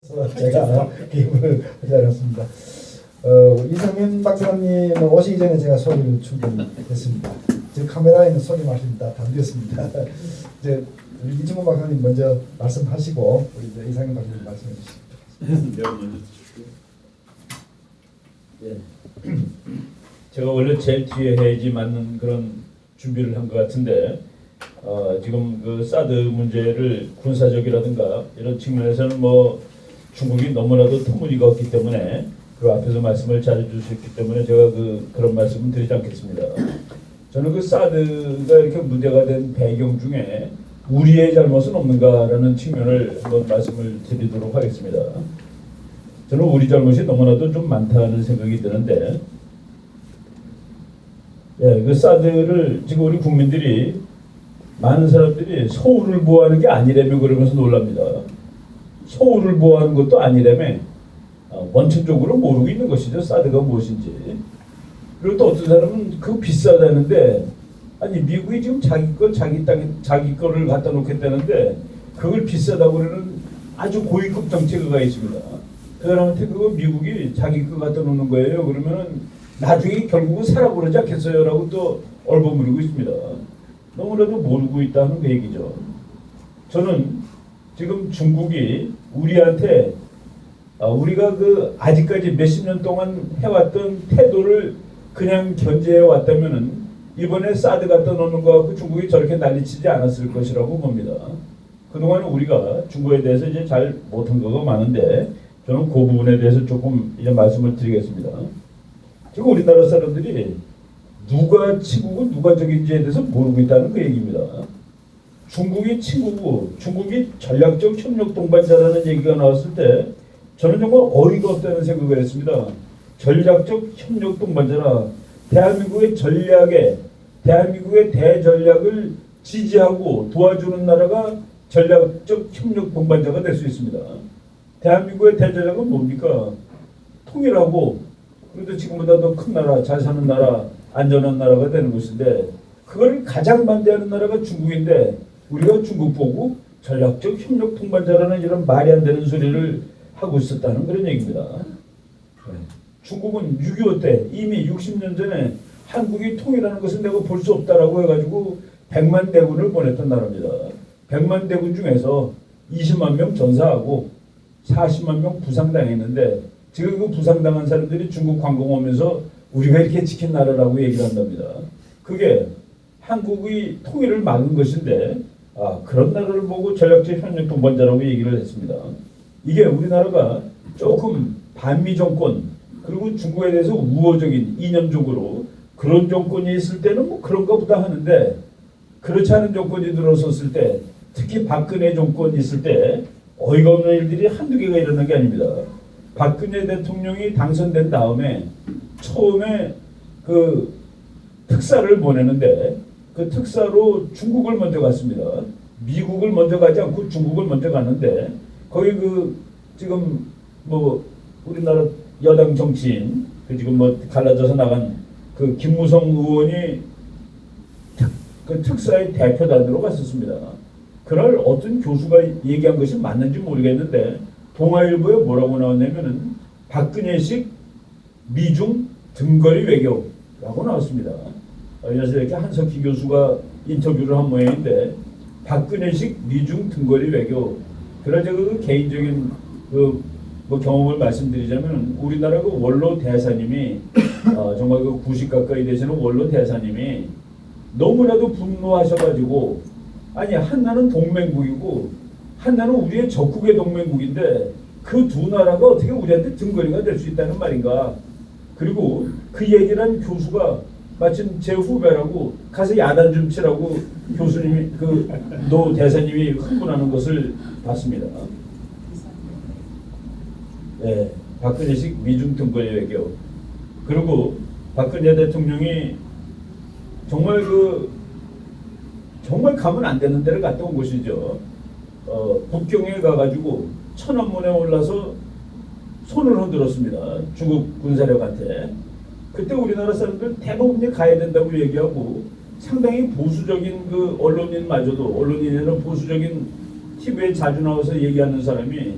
제가 기분을 하지 않았습니다. 이성민 박사님 오시기 전에 제가 소리를 준비했습니다. 지금 카메라에는 소리 말씀 다 담겼습니다. 이제 우리 이준모 박사님 먼저 말씀하시고 우리 이제 이성민 박사님 말씀해 주시죠. 내가 먼저 드실게요. 예. 제가 원래 제일 뒤에 해야지 맞는 그런 준비를 한 것 같은데 지금 그 사드 문제를 군사적이라든가 이런 측면에서는 뭐 중국이 너무나도 터무니가 없기 때문에 그 앞에서 말씀을 잘해주셨기 때문에 제가 그런 말씀은 드리지 않겠습니다. 저는 그 사드가 이렇게 문제가 된 배경 중에 우리의 잘못은 없는가라는 측면을 한번 말씀을 드리도록 하겠습니다. 저는 우리 잘못이 너무나도 좀 많다는 생각이 드는데, 예, 그 사드를 지금 우리 국민들이 많은 사람들이 서울을 보호하는 게 아니라며 그러면서 놀랍니다. 서울을 보호하는 것도 아니라며 원천적으로 모르고 있는 것이죠. 사드가 무엇인지. 그리고 또 어떤 사람은 그 비싸다는데, 아니 미국이 지금 자기 거 자기 땅에 자기 거를 갖다 놓겠다는데 그걸 비싸다고 그러는 아주 고위급 정책가가 있습니다. 그 사람한테 그거 미국이 자기 거 갖다 놓는 거예요. 그러면은 나중에 결국은 사라고 그러지 않겠어요? 라고 또 얼버무리고 있습니다. 너무나도 모르고 있다는 그 얘기죠. 저는 지금 중국이 우리한테 우리가 그 아직까지 몇십 년 동안 해왔던 태도를 그냥 견제해 왔다면은 이번에 사드 갖다 놓는 거 갖고 중국이 저렇게 난리치지 않았을 것이라고 봅니다. 그동안 우리가 중국에 대해서 이제 잘 못한 거가 많은데 저는 그 부분에 대해서 조금 이제 말씀을 드리겠습니다. 지금 우리나라 사람들이 누가 친구고 누가 적인지에 대해서 모르고 있다는 그 얘기입니다. 중국이 친구고 중국이 전략적 협력 동반자라는 얘기가 나왔을 때 저는 정말 어이가 없다는 생각을 했습니다. 전략적 협력 동반자라 대한민국의 대전략을 지지하고 도와주는 나라가 전략적 협력 동반자가 될 수 있습니다. 대한민국의 대전략은 뭡니까? 통일하고 그래도 지금보다 더 큰 나라, 잘 사는 나라, 안전한 나라가 되는 것인데 그걸 가장 반대하는 나라가 중국인데 우리가 중국 보고 전략적 협력 통반자라는 이런 말이 안 되는 소리를 하고 있었다는 그런 얘기입니다. 중국은 6.25 때 이미 60년 전에 한국이 통일하는 것은 내가 볼 수 없다라고 해가지고 100만 대군을 보냈던 나라입니다. 100만 대군 중에서 20만 명 전사하고 40만 명 부상당했는데 지금 그 부상당한 사람들이 중국 관광 오면서 우리가 이렇게 지킨 나라라고 얘기를 한답니다. 그게 한국이 통일을 막은 것인데 그런 나라를 보고 전략적 협력 동반자라고 얘기를 했습니다. 이게 우리나라가 조금 반미 정권 그리고 중국에 대해서 우호적인 이념적으로 그런 정권이 있을 때는 뭐 그런가 보다 하는데 그렇지 않은 정권이 들어섰을 때 특히 박근혜 정권이 있을 때 어이가 없는 일들이 한두 개가 일어난 게 아닙니다. 박근혜 대통령이 당선된 다음에 처음에 그 특사를 보내는데 그 특사로 중국을 먼저 갔습니다. 미국을 먼저 가지 않고 중국을 먼저 갔는데 거기 그 지금 뭐 우리나라 여당 정치인 그 지금 뭐 갈라져서 나간 그 김무성 의원이 그 특사의 대표단으로 갔었습니다. 그날 어떤 교수가 얘기한 것이 맞는지 모르겠는데 동아일보에 뭐라고 나왔냐면은 박근혜식 미중 등거리 외교라고 나왔습니다. 그래서 이렇게 한석희 교수가 인터뷰를 한 모양인데 박근혜식 미중 등거리 외교. 그래서 그 개인적인 뭐 경험을 말씀드리자면 우리나라 그 원로 대사님이 정말 그 90 가까이 되시는 원로 대사님이 너무나도 분노하셔가지고 아니 한나는 동맹국이고 한나는 우리의 적국의 동맹국인데 그 두 나라가 어떻게 우리한테 등거리가 될 수 있다는 말인가. 그리고 그 얘기를 한 교수가 마침 제 후배라고 가서 야단 좀 치라고 교수님이 노 대사님이 흥분하는 것을 봤습니다. 네, 박근혜식 미중 등거리 외교. 그리고 박근혜 대통령이 정말 정말 가면 안 되는 데를 갔다 온 것이죠. 북경에 가가지고 천안문에 올라서 손을 흔들었습니다. 중국 군사력한테. 그때 우리나라 사람들 대부분이 가야 된다고 얘기하고 상당히 보수적인 그 언론인마저도 언론인에는 보수적인 TV에 자주 나와서 얘기하는 사람이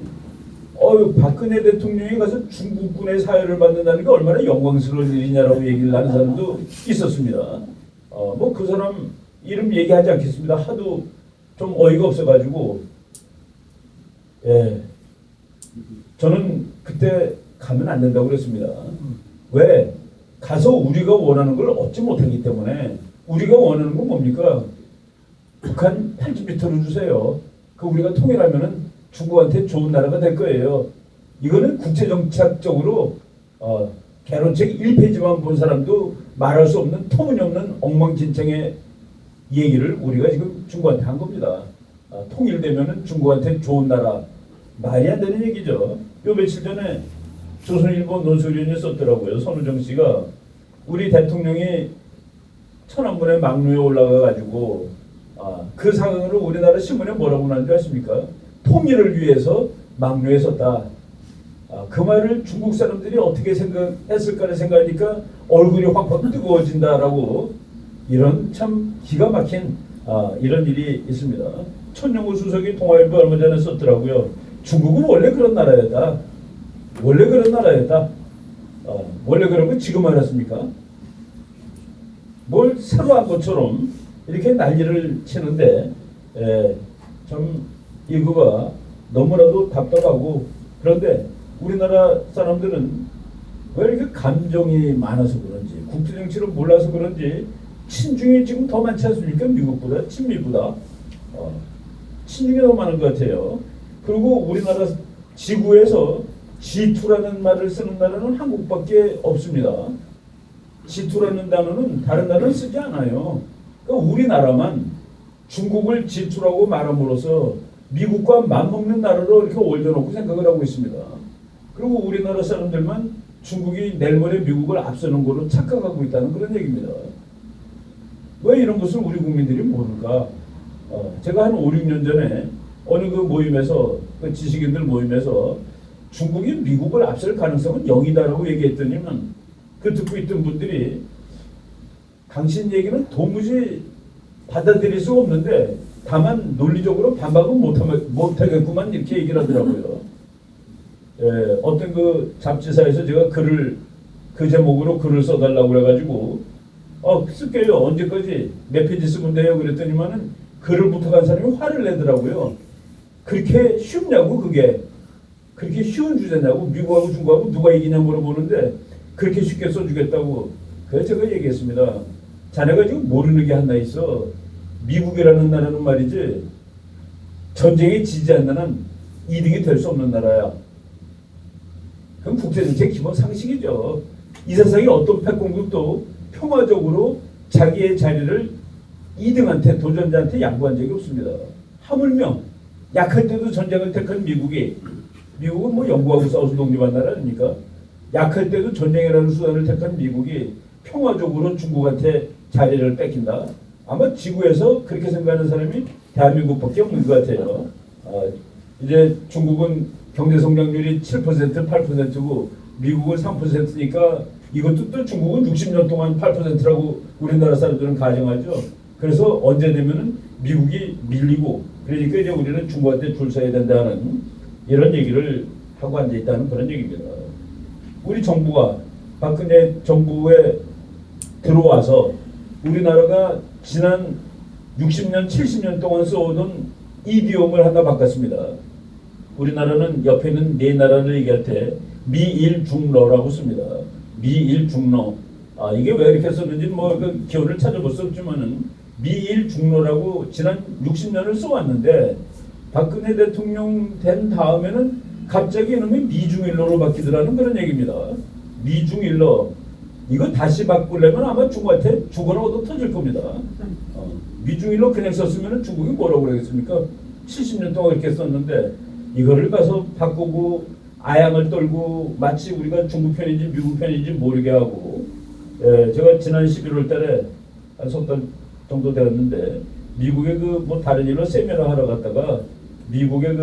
박근혜 대통령이 가서 중국군의 사회를 받는다는 게 얼마나 영광스러운 일이냐라고 얘기를 하는 사람도 있었습니다. 뭐 그 사람 이름 얘기하지 않겠습니다. 하도 좀 어이가 없어가지고, 예, 저는 그때 가면 안 된다고 그랬습니다. 왜? 가서 우리가 원하는 걸 얻지 못하기 때문에. 우리가 원하는 건 뭡니까? 북한 8km를 주세요. 그 우리가 통일하면은 중국한테 좋은 나라가 될 거예요. 이거는 국제정책적으로 개론책 1페이지만 본 사람도 말할 수 없는 터무니없는 엉망진창의 얘기를 우리가 지금 중국한테 한 겁니다. 통일되면은 중국한테 좋은 나라. 말이 안 되는 얘기죠. 요 며칠 전에 조선일보 노수련이 썼더라고요. 손우정 씨가 우리 대통령이 천안문에 막루에 올라가가지고 그 상황으로 우리나라 신문에 뭐라고 나온 줄 아십니까? 통일을 위해서 막루에 섰다. 그 말을 중국 사람들이 어떻게 생각했을까를 생각하니까 얼굴이 확확 뜨거워진다라고 이런 참 기가 막힌 이런 일이 있습니다. 천영우 수석이 동아일보 얼마 전에 썼더라고요. 중국은 원래 그런 나라였다. 원래 그런 나라였다. 원래 그런 건 지금 알았습니까? 뭘 새로 한 것처럼 이렇게 난리를 치는데 참 이거가 너무나도 답답하고 그런데 우리나라 사람들은 왜 이렇게 감정이 많아서 그런지 국제정치를 몰라서 그런지 친중이 지금 더 많지 않습니까? 미국보다 친미보다 친중이 더 많은 것 같아요. 그리고 우리나라 지구에서 G2라는 말을 쓰는 나라는 한국밖에 없습니다. G2라는 단어는 다른 나라는 쓰지 않아요. 그러니까 우리나라만 중국을 G2라고 말함으로써 미국과 맞먹는 나라로 이렇게 올려놓고 생각을 하고 있습니다. 그리고 우리나라 사람들만 중국이 내일 모레 미국을 앞서는 걸로 착각하고 있다는 그런 얘기입니다. 왜 이런 것을 우리 국민들이 모를까? 제가 한 5, 6년 전에 어느 그 모임에서 그 지식인들 모임에서 중국이 미국을 앞설 가능성은 0이다라고 얘기했더니만 그 듣고 있던 분들이 당신 얘기는 도무지 받아들일 수가 없는데 다만 논리적으로 반박은 못하겠구만 이렇게 얘기를 하더라고요. 어떤 그 잡지사에서 제가 그 제목으로 글을 써달라고 그래가지고 쓸게요. 언제까지 몇 페이지 쓰면 돼요? 그랬더니만은 글을 부탁한 사람이 화를 내더라고요. 그렇게 쉽냐고 그게. 그렇게 쉬운 주제냐고. 미국하고 중국하고 누가 이기냐 물어보는데 그렇게 쉽게 써주겠다고. 그래서 제가 얘기했습니다. 자네가 지금 모르는 게 하나 있어. 미국이라는 나라는 말이지 전쟁에 지지 않는 한 2등이 될 수 없는 나라야. 그럼 국제정책 기본 상식이죠. 이 세상에 어떤 패권국도 평화적으로 자기의 자리를 2등한테 도전자한테 양보한 적이 없습니다. 하물며 약할 때도 전쟁을 택한 미국은 뭐 영국하고 싸워서 독립한 나라 아닙니까? 약할 때도 전쟁이라는 수단을 택한 미국이 평화적으로 중국한테 자리를 뺏긴다. 아마 지구에서 그렇게 생각하는 사람이 대한민국밖에 없는 것 같아요. 이제 중국은 경제 성장률이 7%, 8%고 미국은 3%니까 이것도 또 중국은 60년 동안 8%라고 우리나라 사람들은 가정하죠. 그래서 언제 되면은 미국이 밀리고 그러니까 이제 우리는 중국한테 줄 서야 된다는 이런 얘기를 하고 앉아 있다는 그런 얘기입니다. 우리 정부가 박근혜 정부에 들어와서 우리나라가 지난 60년, 70년 동안 써오던 이디옴을 하나 바꿨습니다. 우리나라는 옆에 있는 네 나라를 얘기할 때 미일중러라고 씁니다. 미일중러. 이게 왜 이렇게 썼는지 그 기원을 찾아볼 수 없지만은 미일중러라고 지난 60년을 써왔는데 박근혜 대통령 된 다음에는 갑자기 이놈이 미중일러로 바뀌더라는 그런 얘기입니다. 미중일러. 이거 다시 바꾸려면 아마 중국한테 죽어라 얻어 터질 겁니다. 미중일러 그냥 썼으면 중국이 뭐라고 그러겠습니까? 70년 동안 이렇게 썼는데 이거를 가서 바꾸고 아양을 떨고 마치 우리가 중국 편인지 미국 편인지 모르게 하고 제가 지난 11월 달에 한 석 달 정도 되었는데 미국의 그 뭐 다른 일로 세미나 하러 갔다가 미국의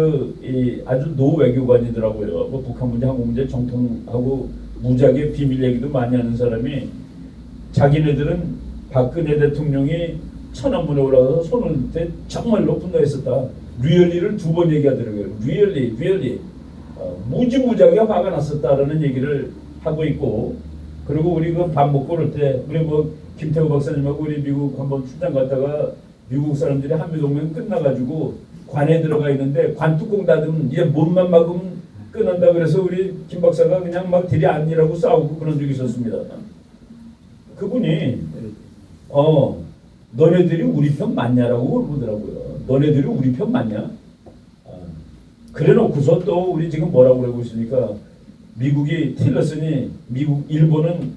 이 아주 노 외교관이더라고요. 뭐 북한 문제, 한국 문제 정통하고 무지하게 비밀 얘기도 많이 하는 사람이 자기네들은 박근혜 대통령이 천안문에 올라가서 손을 때 정말로 분노했었다. 리얼리를 2번 얘기하더라고요. 리얼리. 무지무지하게 화가 났었다라는 얘기를 하고 있고, 그리고 우리 그 밥 먹고 그럴 때 우리 뭐 김태우 박사님하고 우리 미국 한번 출장 갔다가 미국 사람들이 한미동맹 끝나가지고 관에 들어가 있는데 관 뚜껑 닫으면 이제 문만 막으면 끊는다 그래서 우리 김 박사가 그냥 막 들이 아니라고 싸우고 그런 적이 있었습니다. 그분이 너네들이 우리 편 맞냐라고 물어보더라고요. 너네들이 우리 편 맞냐? 그래놓고서 또 우리 지금 뭐라고 그러고 있으니까 미국이 틸러슨이 미국 일본은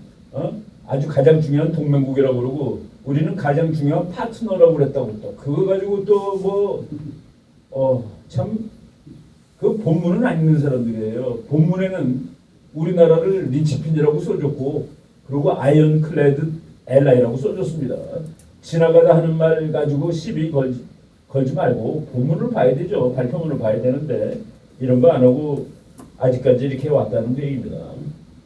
아주 가장 중요한 동맹국이라고 그러고 우리는 가장 중요한 파트너라고 그랬다고 또 그거 가지고 또 뭐 참 그 본문은 안 읽는 사람들이에요. 본문에는 우리나라를 린치핀이라고 써줬고 그리고 아이언클레드 엘라이라고 써줬습니다. 지나가다 하는 말 가지고 시비 걸지 말고 본문을 봐야 되죠. 발표문을 봐야 되는데 이런 거 안 하고 아직까지 이렇게 왔다는 얘기입니다.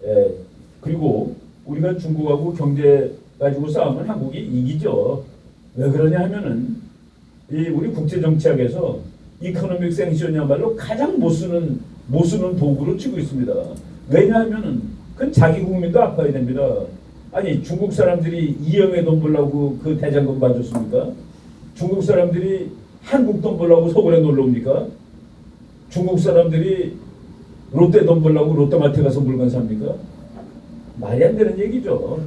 예. 그리고 우리가 중국하고 경제 가지고 싸우면 한국이 이기죠. 왜 그러냐 하면은 우리 국제정치학에서 이코노믹 생션이야말로 가장 못 쓰는 도구로 치고 있습니다. 왜냐하면은 그건 자기 국민도 아파야 됩니다. 아니 중국 사람들이 이영애 돈 벌라고 그 대장금 봐줬습니까? 중국 사람들이 한국 돈 벌라고 서울에 놀러 옵니까? 중국 사람들이 롯데 돈 벌라고 롯데마트 가서 물건 삽니까? 말이 안 되는 얘기죠.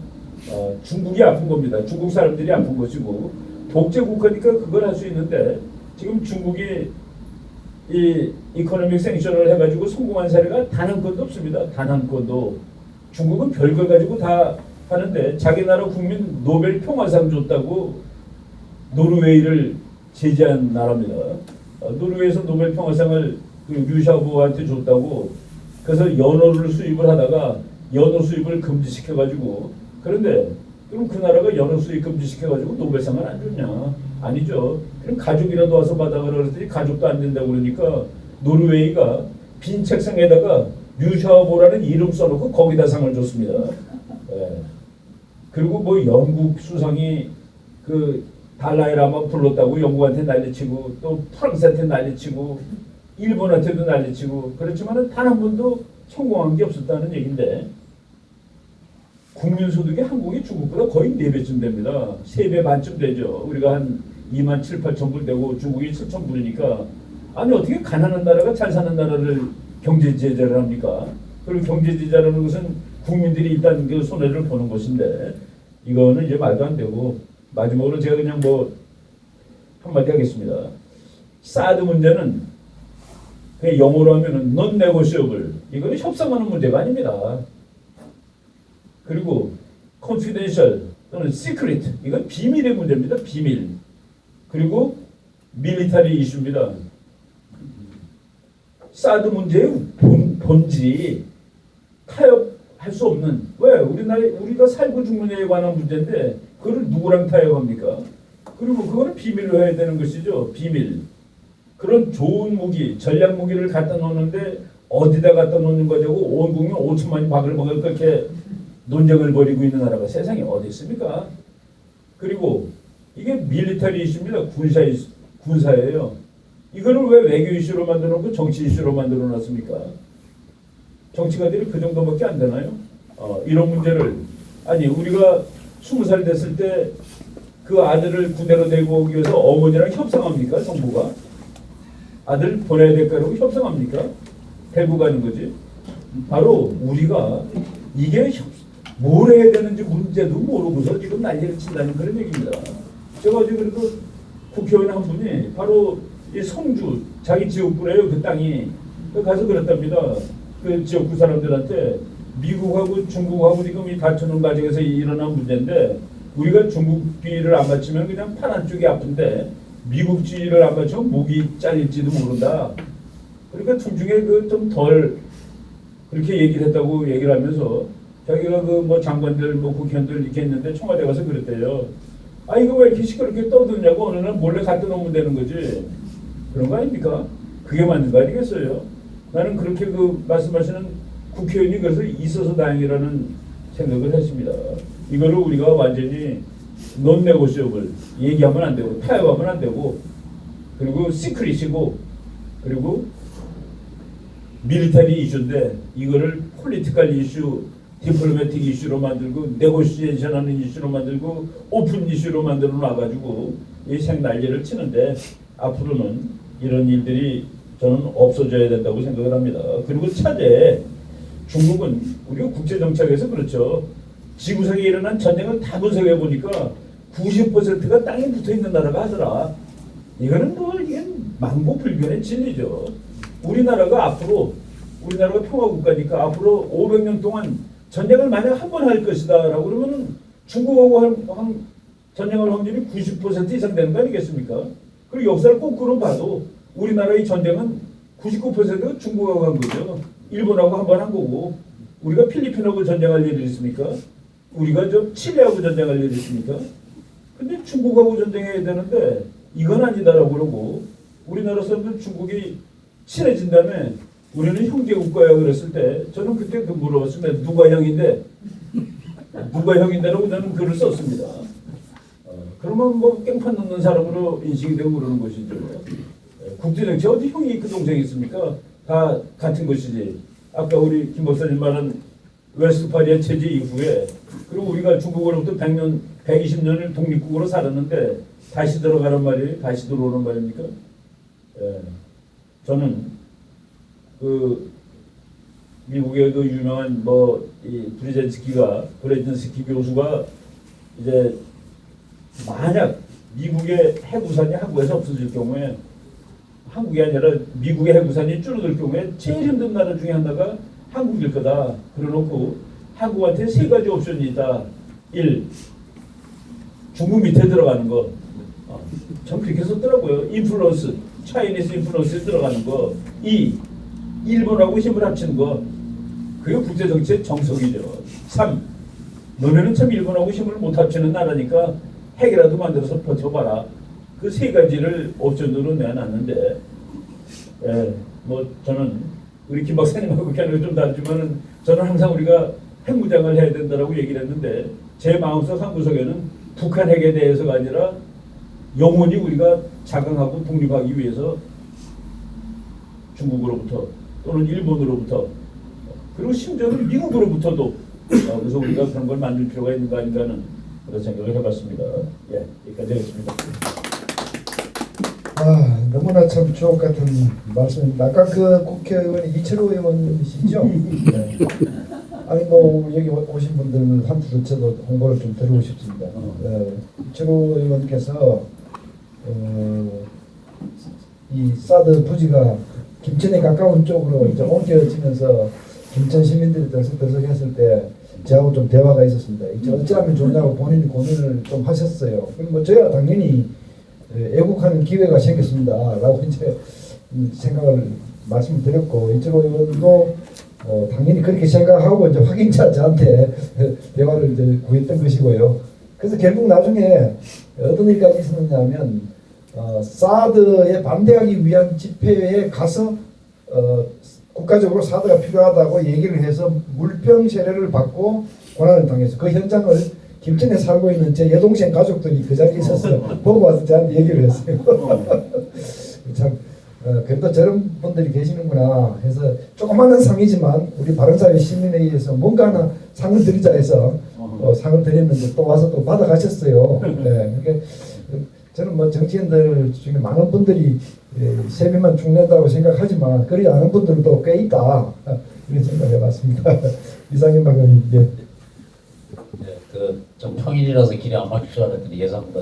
중국이 아픈 겁니다. 중국 사람들이 아픈 것이고 독재 국가니까 그걸 할 수 있는데 지금 중국이 이 이코노믹 생션을 해가지고 성공한 사례가 단 한 건도 없습니다. 단 한 건도. 중국은 별걸 가지고 다 하는데 자기 나라 국민 노벨 평화상 줬다고 노르웨이를 제재한 나라입니다. 노르웨이에서 노벨 평화상을 그 류샤보한테 줬다고 그래서 연어를 수입을 하다가 연어 수입을 금지시켜가지고 그런데 그럼 그 나라가 연어 수입 금지시켜가지고 노벨상을 안 줬냐? 아니죠. 그럼 가족이라도 와서 받아가라 그랬더니 가족도 안 된다고 그러니까 노르웨이가 빈 책상에다가 류샤보라는 이름 써놓고 거기다 상을 줬습니다. 예. 그리고 뭐 영국 수상이 그 달라이라마 불렀다고 영국한테 난리치고 또 프랑스한테 난리치고 일본한테도 난리치고 그렇지만은 단 한 번도 성공한 게 없었다는 얘기인데 국민소득이 한국이 중국보다 거의 4배쯤 됩니다. 3배 반쯤 되죠. 우리가 한 2만 7, 8천 불 되고 중국이 7천 불이니까 아니 어떻게 가난한 나라가 잘 사는 나라를 경제 제재를 합니까? 그리고 경제 제재라는 것은 국민들이 일단 그 손해를 보는 것인데 이거는 이제 말도 안 되고 마지막으로 제가 그냥 뭐 한마디 하겠습니다. 사드 문제는 그냥 영어로 하면은 non-negotiable 이거는 협상하는 문제가 아닙니다. 그리고 confidential 또는 secret 이건 비밀의 문제입니다. 비밀. 그리고 military 이슈입니다. 사드 문제의 본질이 타협할 수 없는 왜 우리가 살고 죽느냐에 관한 문제인데 그걸 누구랑 타협합니까? 그리고 그거는 비밀로 해야 되는 것이죠. 비밀. 그런 좋은 무기, 전략 무기를 갖다 놓는데 어디다 갖다 놓는 거냐고 온 국민 5천만이 바글바글 그렇게 논쟁을 벌이고 있는 나라가 세상에 어디 있습니까? 그리고 이게 밀리터리 이슈입니다. 군사예요. 이거를 왜 외교 이슈로 만들어 놓고 정치 이슈로 만들어 놨습니까? 정치가들이 그 정도밖에 안 되나요? 이런 문제를 아니 우리가 20살 됐을 때 그 아들을 군대로 데리고 오기 위해서 어머니랑 협상합니까? 정부가? 아들 보내야 될까라고 협상합니까? 데리고 가는 거지. 바로 우리가 이게 뭘 해야 되는지 문제도 모르고서 지금 난리를 친다는 그런 얘기입니다. 제가 어제 그래도 국회의원 한 분이 바로 이 성주 자기 지역구래요. 그 땅이 가서 그랬답니다. 그 지역구 사람들한테 미국하고 중국하고 지금 이 다투는 과정에서 일어난 문제인데 우리가 중국비를 안 맞추면 그냥 팔 한쪽이 아픈데 미국지를 안 맞추면 목이 잘릴지도 모른다. 그러니까 둘중에 그 좀 덜 그렇게 얘기를 했다고 얘기를 하면서 자기가 그 뭐 장관들 뭐 국회의원들 이렇게 했는데 청와대 가서 그랬대요. 아 이거 왜 이렇게 시끄럽게 떠드냐고 어느 날 몰래 갖다 놓으면 되는 거지. 그런 거 아닙니까? 그게 맞는 거 아니겠어요? 나는 그렇게 그 말씀하시는 국회의원이 그래서 있어서 다행이라는 생각을 했습니다. 이거를 우리가 완전히 non-negotiable 얘기하면 안 되고 타협하면 안 되고 그리고 시크릿이고 그리고 밀리터리 이슈인데 이거를 폴리티컬 이슈, 디플로매틱 이슈로 만들고 네고시에이션하는 이슈로 만들고 오픈 이슈로 만들어 놔가지고 이 생난리를 치는데 앞으로는 이런 일들이 저는 없어져야 된다고 생각을 합니다. 그리고 차제 중국은 우리가 국제정책에서 그렇죠. 지구상에 일어난 전쟁을 다 분석해 보니까 90%가 땅에 붙어 있는 나라가 하더라. 이거는 뭐 이게 망고불변의 진리죠. 우리나라가 앞으로 우리나라가 평화국가니까 앞으로 500년 동안 전쟁을 만약 한 번 할 것이다라고 그러면은 중국하고 전쟁할 확률이 90% 이상 되는 거 아니겠습니까? 그리고 역사를 거꾸로 봐도 우리나라의 전쟁은 99%가 중국하고 한 거죠. 일본하고 한 번 한 거고 우리가 필리핀하고 전쟁할 일이 있습니까? 우리가 저 칠레하고 전쟁할 일이 있습니까? 근데 중국하고 전쟁해야 되는데 이건 아니다라고 그러고 우리나라 사람들 중국이 친해진 다음에 우리는 형제 국가야 그랬을 때 저는 그때 그 물어봤습니다. 누가 형인데? 누가 형인데라고 저는 글을 썼습니다. 그러면 뭐 깽판 넣는 사람으로 인식이 되고 그러는 것이죠. 국제정치 어디 형이 있고 동생이 있습니까? 다 같은 것이지. 아까 우리 김 목사님 말한 웨스트파리아 체제 이후에 그리고 우리가 중국으로부터 100년, 120년을 독립국으로 살았는데 다시 들어가는 말이에요? 다시 들어오는 말입니까? 저는 그 미국의 그 유명한 이 브레진스키 교수가 이제 만약 미국의 해구산이 한국에서 없어질 경우에 한국이 아니라 미국의 해구산이 줄어들 경우에 제일 힘든 나라 중에 하나가 한국일 거다. 그래놓고 한국한테 세 가지 옵션이 있다. 1. 중국 밑에 들어가는 거. 전 그렇게 썼더라고요. 인플루언스, 차이니스 인플루언스에 들어가는 거. 2. 일본하고 힘을 합치는 거. 그게 국제정치의 정석이죠. 3. 너네는 참 일본하고 힘을 못 합치는 나라니까 핵이라도 만들어서 버텨봐라. 그 세 가지를 옵션으로 내놨는데, 저는 우리 김 박사님하고 견해가 좀 다르지만은 저는 항상 우리가 핵무장을 해야 된다라고 얘기를 했는데 제 마음속 한 구석에는 북한 핵에 대해서가 아니라 영원히 우리가 자강하고 독립하기 위해서 중국으로부터 또는 일본으로부터 그리고 심지어는 미국으로부터도 그래서 우리가 그런 걸 만들 필요가 있는 거 아닌가 하는 그런 생각을 해봤습니다. 여기까지 하겠습니다. 너무나 참 주옥 같은 말씀입니다. 아까 그 국회의원이 이철호 의원이시죠? 네. 아니 여기 오신 분들 한두 저도 홍보를 좀 드리고 싶습니다. 이철호 의원께서 이 사드 부지가 김천에 가까운 쪽으로 이제 옮겨지면서 김천 시민들이 들썩들썩했을 때 저하고 좀 대화가 있었습니다. 이제 어찌하면 좋냐고 본인이 고민을 좀 하셨어요. 그럼 저희가 당연히 애국하는 기회가 생겼습니다라고 이제 생각을 말씀드렸고 이철호 의원도 당연히 그렇게 생각하고 이제 확인차 저한테 대화를 이제 구했던 것이고요. 그래서 결국 나중에 어떤 일까지 있었느냐면 사드에 반대하기 위한 집회에 가서 국가적으로 사드가 필요하다고 얘기를 해서 물병 세례를 받고 고난을 당해서 그 현장을 김천에 살고 있는 제 여동생 가족들이 그 자리에 있어서 보고 와서 저한테 얘기를 했어요. 참 그래도 저런 분들이 계시는구나 해서 조그마한 상이지만 우리 바른사회 시민회의에서 뭔가 하나 상을 드리자 해서 상을 드렸는데 또 와서 또 받아가셨어요. 그러니까 저는 정치인들 중에 많은 분들이 세비만 축낸다고 생각하지만 그러지 않은 분들도 꽤 있다 이런 생각해봤습니다. 이상임 박사님. 좀 평일이라서 길이 안 막힐 줄 알았더니 예상보다